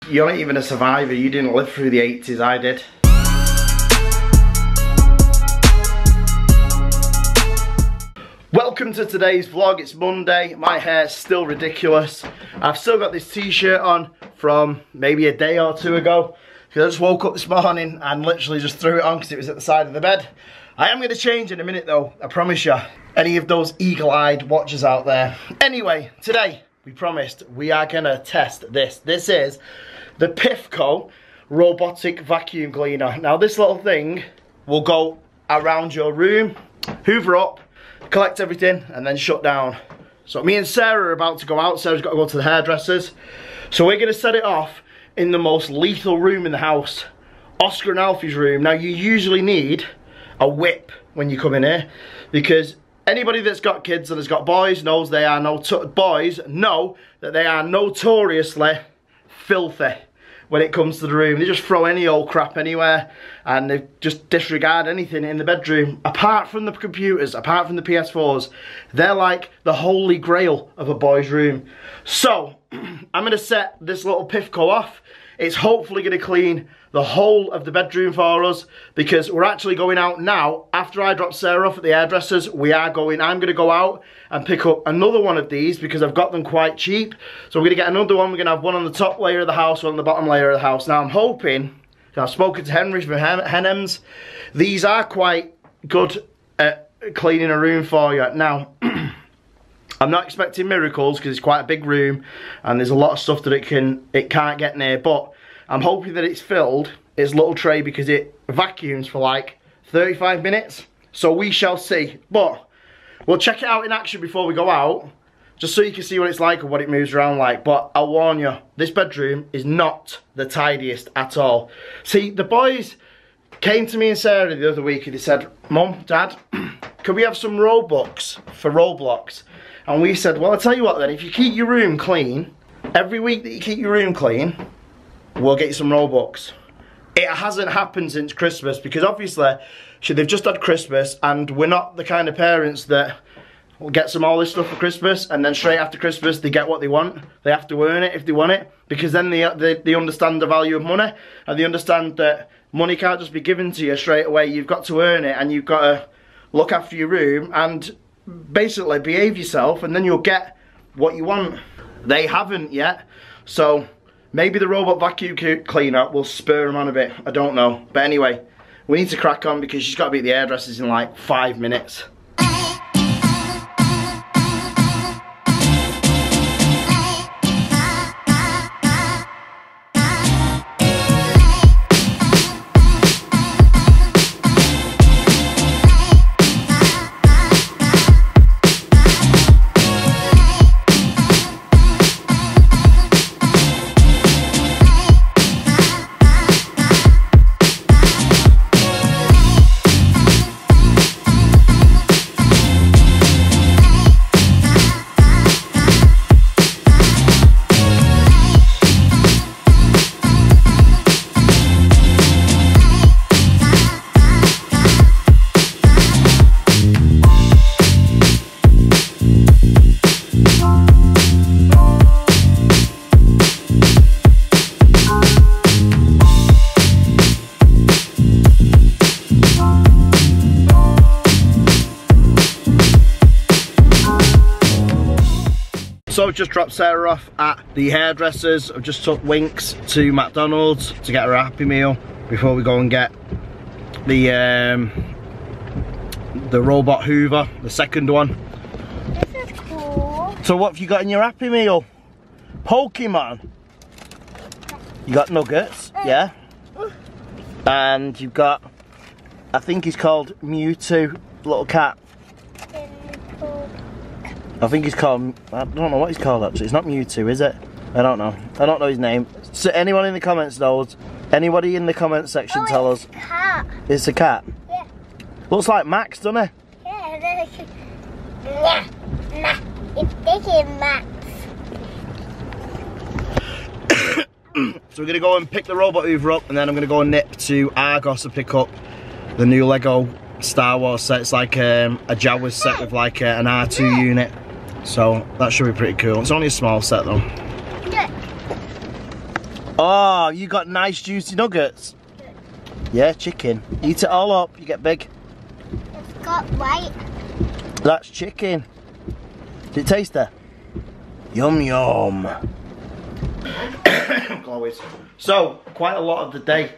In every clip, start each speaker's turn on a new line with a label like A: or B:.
A: You're not even a survivor, you didn't live through the 80s, I did. Welcome to today's vlog. It's Monday, my hair's still ridiculous. I've still got this t-shirt on from maybe a day or two ago. Because I just woke up this morning and literally just threw it on because it was at the side of the bed. I am going to change in a minute though, I promise you. Any of those eagle-eyed watchers out there. Anyway, today we promised we are going to test this. This is the Pifco robotic vacuum cleaner. Now this little thing will go around your room, hoover up, collect everything and then shut down. So me and Sarah are about to go out. Sarah's got to go to the hairdressers. So we're going to set it off in the most lethal room in the house, Oscar and Alfie's room. Now you usually need a whip when you come in here because anybody that's got kids and has got boys knows they are boys know that they are notoriously filthy when it comes to the room. They just throw any old crap anywhere and they just disregard anything in the bedroom. Apart from the computers, apart from the PS4s, they're like the holy grail of a boy's room. So I'm going to set this little Pifco off. It's hopefully going to clean the whole of the bedroom for us because we're actually going out now. After I drop Sarah off at the hairdressers, I'm going to go out and pick up another one of these because I've got them quite cheap. So we're going to get another one. We're going to have one on the top layer of the house, one on the bottom layer of the house. Now I'm hoping, I've spoken to Henry from Hennems, these are quite good at cleaning a room for you. Now, I'm not expecting miracles because it's quite a big room and there's a lot of stuff that it can't get near, but I'm hoping that it's filled, its little tray, because it vacuums for like 35 minutes. So we shall see. But we'll check it out in action before we go out, just so you can see what it's like and what it moves around like. But I'll warn you, this bedroom is not the tidiest at all. See, the boys came to me and Sarah the other week and they said, Mum, Dad, can we have some Robux for Roblox? And we said, well, I'll tell you what then, if you keep your room clean, every week that you keep your room clean, we'll get you some Robux. It hasn't happened since Christmas because obviously they've just had Christmas and we're not the kind of parents that will get them all this stuff for Christmas and then straight after Christmas they get what they want. They have to earn it if they want it because then they understand the value of money and they understand that money can't just be given to you straight away. You've got to earn it and you've got to look after your room and basically behave yourself and then you'll get what you want. They haven't yet, so maybe the robot vacuum cleaner will spur them on a bit, I don't know. But anyway, we need to crack on because she's got to be at the hairdressers in like 5 minutes. So I've just dropped Sarah off at the hairdressers. I've just took Winks to McDonald's to get her a Happy Meal before we go and get the robot Hoover, the second one.
B: This is cool.
A: So what have you got in your Happy Meal? Pokemon. You got nuggets, yeah. And you've got, I think he's called Mewtwo, little cat. I think he's called, I don't know what he's called actually. It's not Mewtwo, is it? I don't know. I don't know his name. So anyone in the comments knows? Anybody in the comment section tell us?
B: It's a cat.
A: It's a cat?
B: Yeah.
A: Looks like Max, doesn't it?
B: Yeah, it's bigger Max.
A: So we're going to go and pick the robot Hoover up and then I'm going to go and nip to Argos and pick up the new Lego Star Wars set. It's like a Jawas set with like an R2 unit. So that should be pretty cool. It's only a small set though. Oh, you got nice juicy nuggets. Yeah, chicken. Eat it all up, you get big.
B: It's got white.
A: That's chicken. Does it taste there? Yum yum. Always. So, quite a lot of the day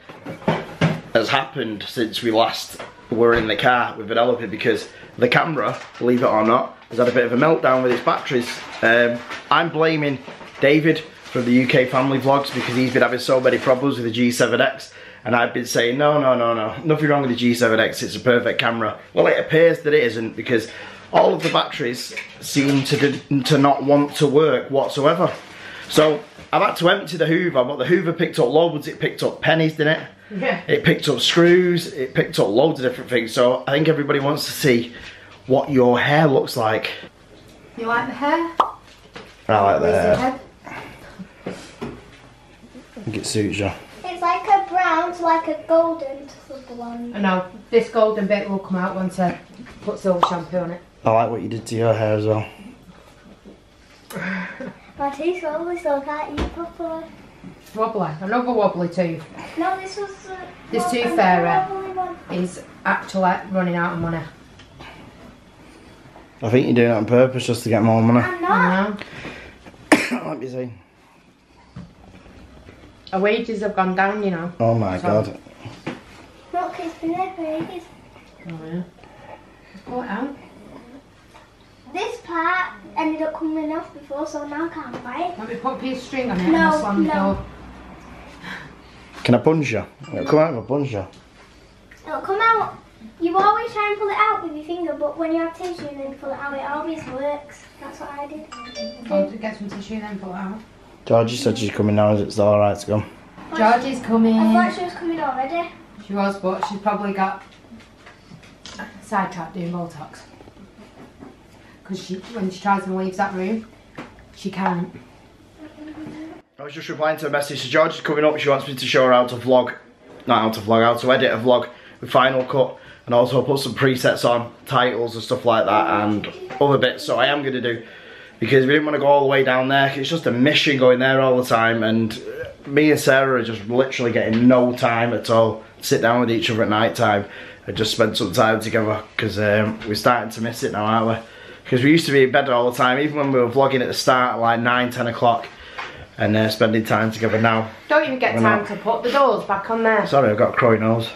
A: has happened since we last were in the car with Penelope, because the camera, believe it or not, has had a bit of a meltdown with its batteries. I'm blaming David from the UK family vlogs because he's been having so many problems with the G7X, and I've been saying no, nothing wrong with the G7X, it's a perfect camera. Well, it appears that it isn't, because all of the batteries seem to not want to work whatsoever. So I've had to empty the Hoover, but the Hoover picked up loads. It picked up pennies, didn't it?
C: Yeah.
A: It picked up screws, it picked up loads of different things. So I think everybody wants to see what your hair looks like.
C: You like the hair?
A: I like the
C: Where's
A: hair. I think it suits you.
B: It's like a brown to like a golden to the blonde.
C: I know, this golden bit will come out once I put silver shampoo on it.
A: I like what you did to your hair as well.
B: My teeth wobbly, so I can't eat properly.
C: Wobbly, another wobbly tooth.
B: No, this was
C: This
B: well,
C: tooth
B: another
C: fairy
B: wobbly one.
C: is actually running out of money.
A: I think you're doing it on purpose just to get more money.
B: I'm not.
C: I know.
A: Let me see.
C: Our wages have gone down, you know.
A: Oh my
C: So-
A: god.
B: Look, it's been there for ages.
C: Oh yeah. Pull it out.
B: This part ended up coming off before, so now I can't buy it.
C: Let me put a piece of string on it
B: No,
C: and I'll slam the
B: no.
C: door.
A: Can I punch you? It'll come out of a puncher.
B: It'll come out. You always try and pull it out with your finger, but when you have tissue and then pull it out, it always works. That's what I did.
C: I'll get some tissue then pull it out.
A: Georgie said she's coming now, is it still alright to go?
C: Georgie's coming.
B: I thought she was coming already.
C: She was, but she's probably got sidetracked doing Botox. Because when she tries and leaves that room, she can't.
A: I was just replying to a message. So Georgie's coming up, she wants me to show her how to vlog. Not how to vlog, how to edit a vlog with Final Cut. And also put some presets on, titles and stuff like that, and other bits. So I am going to do, because we didn't want to go all the way down there. It's just a mission going there all the time, and me and Sarah are just literally getting no time at all to sit down with each other at night time and just spend some time together, because we're starting to miss it now, aren't we? Because we used to be in bed all the time, even when we were vlogging at the start, like 9, 10 o'clock, and spending time together now.
C: Don't even get time to put the doors back on there.
A: Sorry, I've got a crowing nose.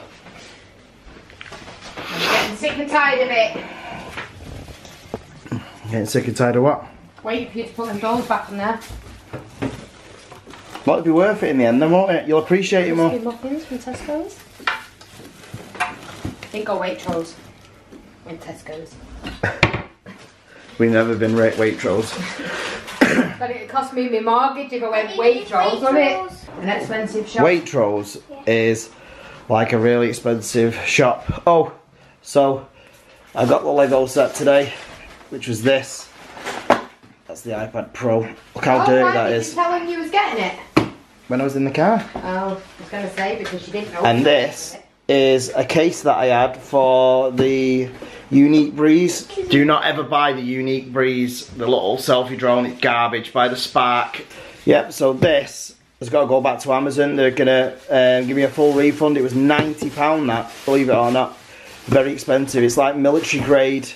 C: I'm getting sick and tired of it.
A: Getting sick and tired of what?
C: Wait for you to put them doors back on there.
A: Well, it'll be worth it in the end then, won't it? You'll appreciate it more.
C: Crispy muffins from Tesco's. Think of Waitrose in Tesco's.
A: We've never been Waitrose.
C: But it cost me my mortgage if I went Waitrose, wasn't it? An expensive shop.
A: Waitrose is like a really expensive shop. Oh, so I got the Lego set today, which was this. That's the iPad Pro. Look how dirty that is.
C: Did you tell him you was getting it?
A: When I was in the car.
C: Oh, I was going to say because you didn't know.
A: And this is a case that I had for the Unique Breeze. Do not ever buy the Unique Breeze, the little selfie drone, it's garbage. Buy the Spark. Yep, so this has got to go back to Amazon. They're going to give me a full refund. It was £90 that, believe it or not. Very expensive. It's like military grade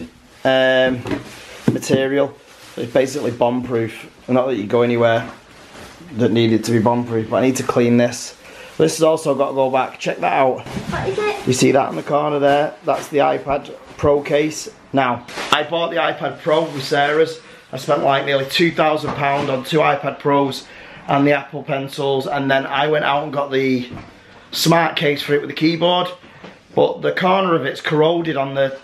A: material. It's basically bomb proof. Not that you go anywhere that needed to be bomb proof, but I need to clean this. This has also got to go back. Check that out.
B: What is it?
A: You see that in the corner there? That's the iPad Pro case. Now, I bought the iPad Pro with Sarah's. I spent like nearly £2,000 on 2 iPad Pros and the Apple Pencils, and then I went out and got the smart case for it with the keyboard. But the corner of it's corroded on the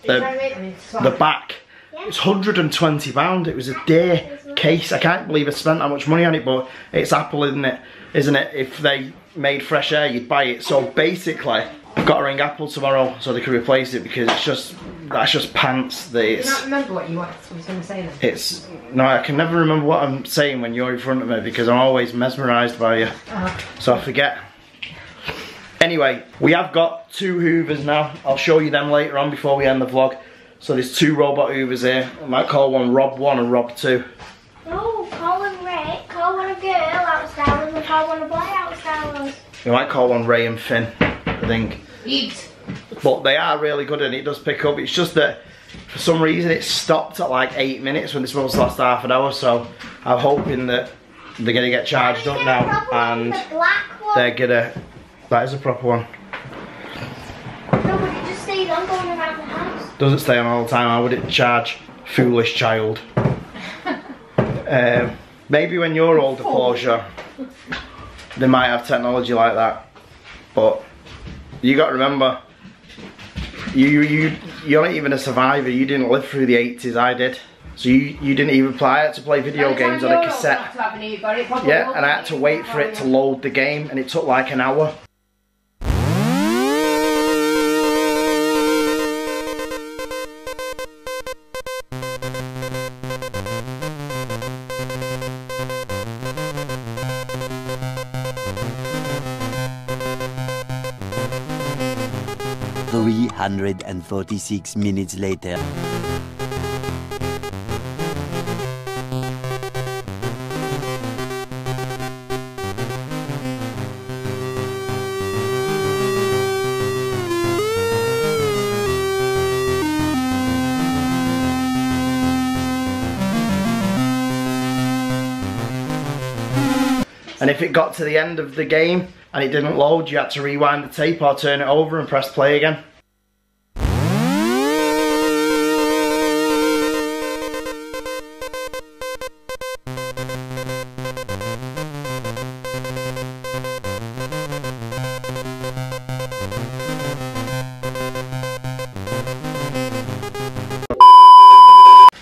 A: back. It's £120. It was a dear case. I can't believe I spent that much money on it, but it's Apple, isn't it? Isn't it? If they made fresh air, you'd buy it. So basically, I've got to ring Apple tomorrow so they can replace it, because that's just pants. That it's.
C: Do you not remember what you was going to say then?
A: It's no, I can never remember what I'm saying when you're in front of me, because I'm always mesmerised by you. So I forget. Anyway, we have got 2 Hoovers now. I'll show you them later on before we end the vlog. So there's 2 robot Hoovers here. I might call one Rob 1 and Rob 2.
B: No, call one Rick, call one a girl, that was down call one of Blackouts stars.
A: You might call one Ray and Finn, I think.
C: Eat.
A: But they are really good and it does pick up. It's just that for some reason it stopped at like 8 minutes when it's supposed to last half an hour. So I'm hoping that they're going to get charged up now and they're going to... That is a proper one.
B: No, but it just stays on going around the house.
A: Doesn't stay on all the time. How would it charge? Foolish child. Maybe when you're older, Portia, they might have technology like that. But you got to remember, you're not even a survivor. You didn't live through the 80s. I did. So you didn't even apply it to play video games on a cassette. Yeah, and I had to wait for it to load the game, and it took like an hour.
D: $346 minutes later.
A: And if it got to the end of the game and it didn't load, you had to rewind the tape or turn it over and press play again.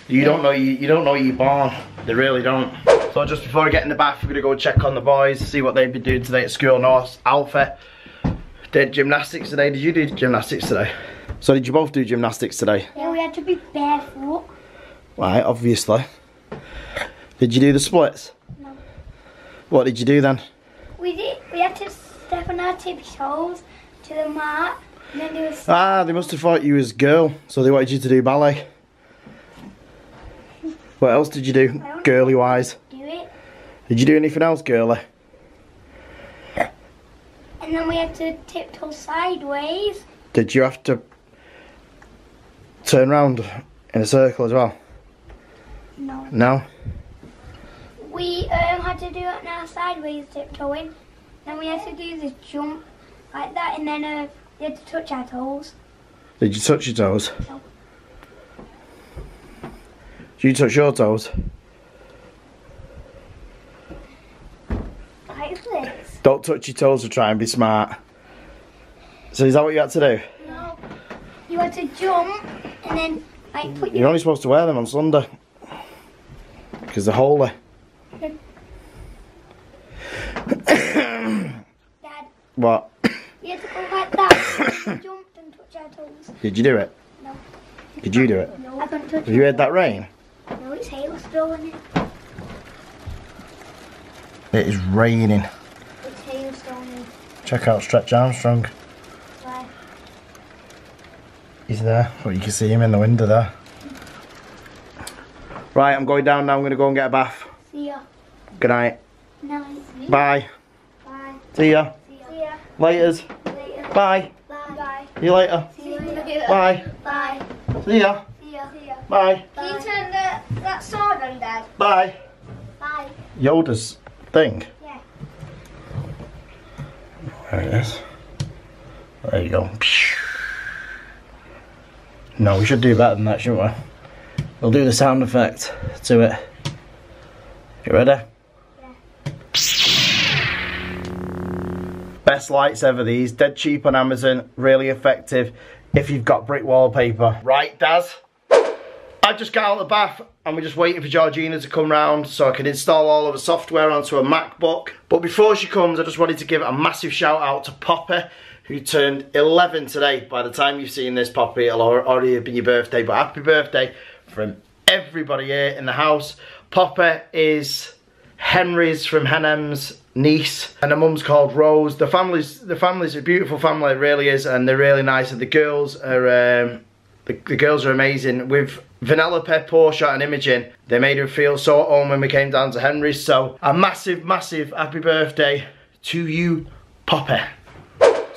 A: You don't know you're born. They really don't. So just before I get in the bath, we're gonna go check on the boys, see what they've been doing today at school. North Alpha did gymnastics today. Did you do gymnastics today? So did you both do gymnastics today?
B: Yeah, we had to be barefoot.
A: Right, obviously. Did you do the splits?
B: No.
A: What did you do then?
B: We had to step on our tippy toes to the mat, and then do a...
A: Ah, they must have thought you was a girl, so they wanted you to do ballet. What else did you do, girly wise? Did you do anything else, girly?
B: And then we had to tiptoe sideways.
A: Did you have to turn round in a circle as well?
B: No.
A: No?
B: We had to do it on our sideways tiptoeing. Then we had to do the jump like that, and then we had to touch our toes.
A: Did you touch your toes?
B: No.
A: Did you touch your toes?
B: Like this.
A: Don't touch your toes to try and be smart. So is that what you had to do?
B: No. You had to jump and then like put
A: You're only supposed to wear them on Sunday. Because they're holy.
B: Dad.
A: What?
B: You had to go like that. Jump and touch our toes.
A: Did you do it?
B: No.
A: Did you do it?
B: No. I couldn't touch
A: Have you heard that rain?
B: No, it's hailstoning.
A: It is raining.
B: It's hailstoning.
A: Check out Stretch Armstrong.
B: Why?
A: He's there. Well, you can see him in the window there. Right, I'm going down now. I'm going to go and get a bath.
B: See ya.
A: Good night.
B: Night.
A: Bye.
B: Bye.
A: See ya.
B: See ya.
A: Laters.
B: Later.
A: Bye.
B: Bye. Bye.
A: See you later.
B: See you later.
A: Bye.
B: Bye.
A: See ya.
B: See ya. See ya.
A: Bye.
B: Can you turn that sword on, Dad?
A: Bye.
B: Bye.
A: Yoda's thing.
B: Yeah.
A: There it is. There you go. No, we should do better than that, shouldn't we? We'll do the sound effect to it. You ready?
B: Yeah.
A: Best lights ever, these. Dead cheap on Amazon. Really effective if you've got brick wallpaper. Right, Daz? I just got out of the bath and we're just waiting for Georgina to come round so I can install all of the software onto a MacBook. But before she comes, I just wanted to give a massive shout out to Poppy, who turned 11 today. By the time you've seen this, Poppy, it'll already have been your birthday. But happy birthday from everybody here in the house. Poppy is Henry's from Hennem's niece, and her mum's called Rose. The family's a beautiful family, it really is, and they're really nice. And the girls are the girls are amazing. With Vanellope, Portia and Imogen, they made her feel so at home when we came down to Henry's. So a massive, massive happy birthday to you, Poppy.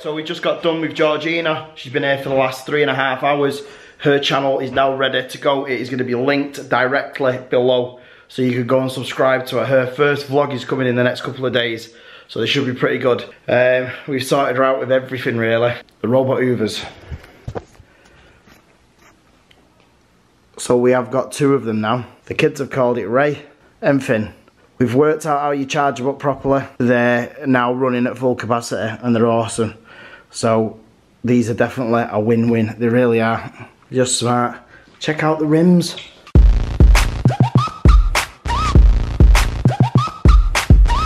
A: So we just got done with Georgina. She's been here for the last 3.5 hours. Her channel is now ready to go. It is going to be linked directly below, so you can go and subscribe to her. Her first vlog is coming in the next couple of days, so they should be pretty good. We've sorted her out with everything really. The robot hoovers. So we have got 2 of them now. The kids have called it Ray and Finn. We've worked out how you charge them up properly. They're now running at full capacity and they're awesome. So these are definitely a win-win. They really are. Just smart. Check out the rims.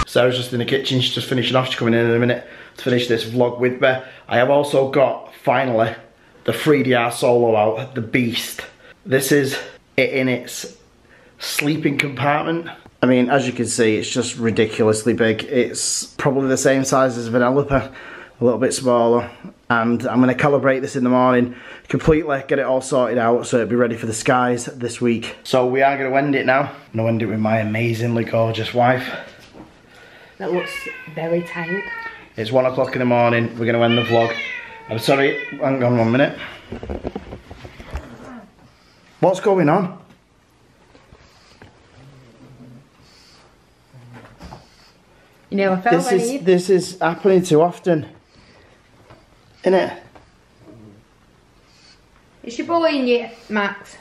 A: Sarah's just in the kitchen. She's just finishing off. She's coming in a minute to finish this vlog with me. I have also got, finally, the 3DR Solo out, the Beast. This is it in its sleeping compartment. I mean, as you can see, it's just ridiculously big. It's probably the same size as Vanellope, a little bit smaller. And I'm going to calibrate this in the morning, completely get it all sorted out so it'll be ready for the skies this week. So we are going to end it now. I'm going to end it with my amazingly gorgeous wife.
C: That looks very tight.
A: It's 1 o'clock in the morning. We're going to end the vlog. I'm sorry, hang on 1 minute. What's going on?
C: You know, I felt
A: this is happening too often, isn't it?
C: Is she bullying you, Max?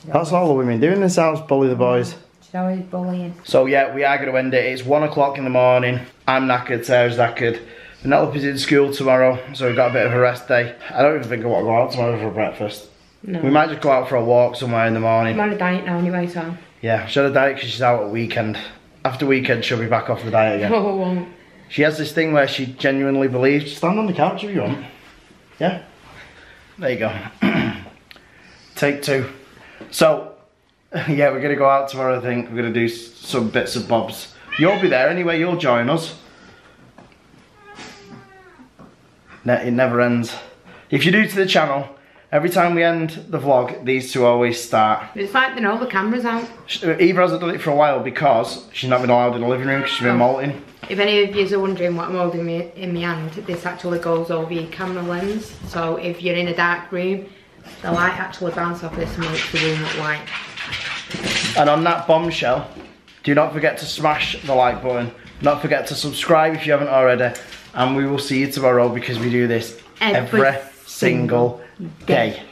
A: That's all the women do in this house, bully the boys.
C: She's always bullying.
A: So yeah, we are going to end it. It's 1 o'clock in the morning. I'm knackered, Sarah's knackered. Penelope's in school tomorrow, so we've got a bit of a rest day. I don't even think I want to go out tomorrow for breakfast.
C: No.
A: We might just go out for a walk somewhere in the morning.
C: I'm on a diet now anyway, so.
A: Yeah, she's on a diet because she's out at weekend. After weekend, she'll be back off the diet again.
C: No, I won't.
A: She has this thing where she genuinely believes. Stand on the couch if you want. Yeah? There you go. Take 2. So, yeah, we're going to go out tomorrow, I think. We're going to do some bits and bobs. You'll be there anyway, you'll join us. It never ends. If you're new to the channel, every time we end the vlog, these 2 always start.
C: It's like they know the camera's out.
A: Eva hasn't done it for a while because she's not been allowed in the living room because she's been molting.
C: If any of you are wondering what I'm holding in my hand, this actually goes over your camera lens. So if you're in a dark room, the light actually bounces off this and makes the room look white.
A: And on that bombshell, do not forget to smash the like button. Not forget to subscribe if you haven't already. And we will see you tomorrow because we do this every single day.